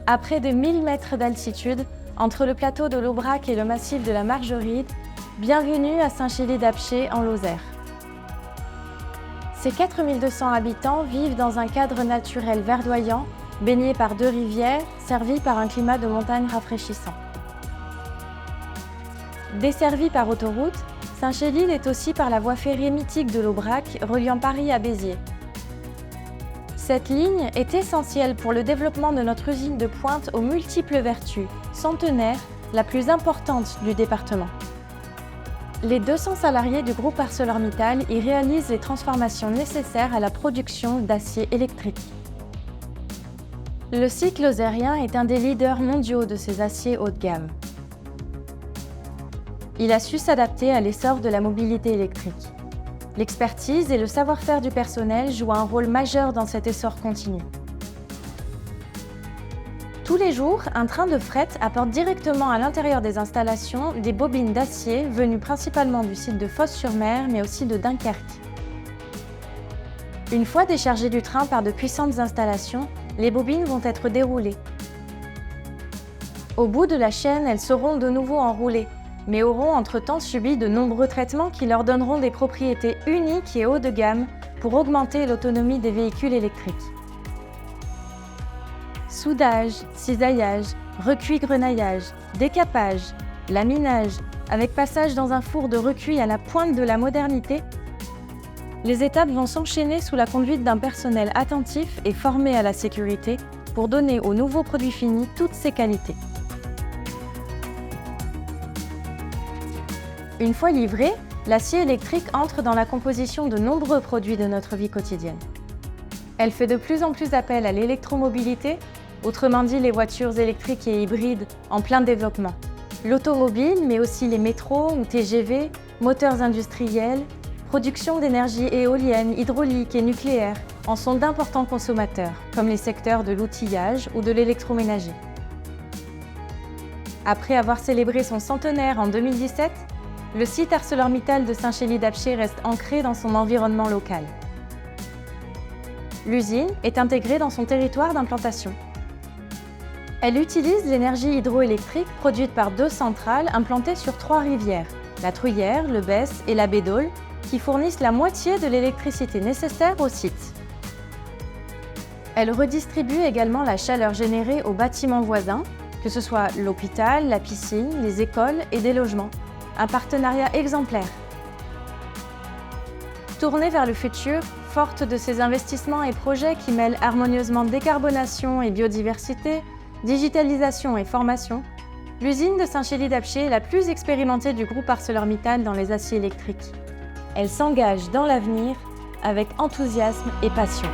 À près de 1000 mètres d'altitude, entre le plateau de l'Aubrac et le massif de la Margeride, bienvenue à Saint-Chély-d'Apcher en Lozère. Ces 4200 habitants vivent dans un cadre naturel verdoyant, baigné par 2 rivières, servi par un climat de montagne rafraîchissant. Desservi par autoroute, Saint-Chély est aussi par la voie ferrée mythique de l'Aubrac, reliant Paris à Béziers. Cette ligne est essentielle pour le développement de notre usine de pointe aux multiples vertus, centenaire, la plus importante du département. Les 200 salariés du groupe ArcelorMittal y réalisent les transformations nécessaires à la production d'acier électrique. Le site lozérien est un des leaders mondiaux de ces aciers haut de gamme. Il a su s'adapter à l'essor de la mobilité électrique. L'expertise et le savoir-faire du personnel jouent un rôle majeur dans cet essor continu. Tous les jours, un train de fret apporte directement à l'intérieur des installations des bobines d'acier venues principalement du site de Fos-sur-Mer, mais aussi de Dunkerque. Une fois déchargées du train par de puissantes installations, les bobines vont être déroulées. Au bout de la chaîne, elles seront de nouveau enroulées, mais auront entre-temps subi de nombreux traitements qui leur donneront des propriétés uniques et haut de gamme pour augmenter l'autonomie des véhicules électriques. Soudage, cisaillage, recuit-grenaillage, décapage, laminage, avec passage dans un four de recuit à la pointe de la modernité, les étapes vont s'enchaîner sous la conduite d'un personnel attentif et formé à la sécurité pour donner aux nouveaux produits finis toutes ses qualités. Une fois livré, l'acier électrique entre dans la composition de nombreux produits de notre vie quotidienne. Elle fait de plus en plus appel à l'électromobilité, autrement dit les voitures électriques et hybrides en plein développement. L'automobile, mais aussi les métros ou TGV, moteurs industriels, production d'énergie éolienne, hydraulique et nucléaire en sont d'importants consommateurs, comme les secteurs de l'outillage ou de l'électroménager. Après avoir célébré son centenaire en 2017, le site ArcelorMittal de Saint-Chély-d'Apcher reste ancré dans son environnement local. L'usine est intégrée dans son territoire d'implantation. Elle utilise l'énergie hydroélectrique produite par 2 centrales implantées sur 3 rivières, la Truyère, le Besse et la Bédole, qui fournissent la moitié de l'électricité nécessaire au site. Elle redistribue également la chaleur générée aux bâtiments voisins, que ce soit l'hôpital, la piscine, les écoles et des logements. Un partenariat exemplaire. Tournée vers le futur, forte de ses investissements et projets qui mêlent harmonieusement décarbonation et biodiversité, digitalisation et formation, l'usine de Saint-Chély-d'Apcher est la plus expérimentée du groupe ArcelorMittal dans les aciers électriques. Elle s'engage dans l'avenir avec enthousiasme et passion.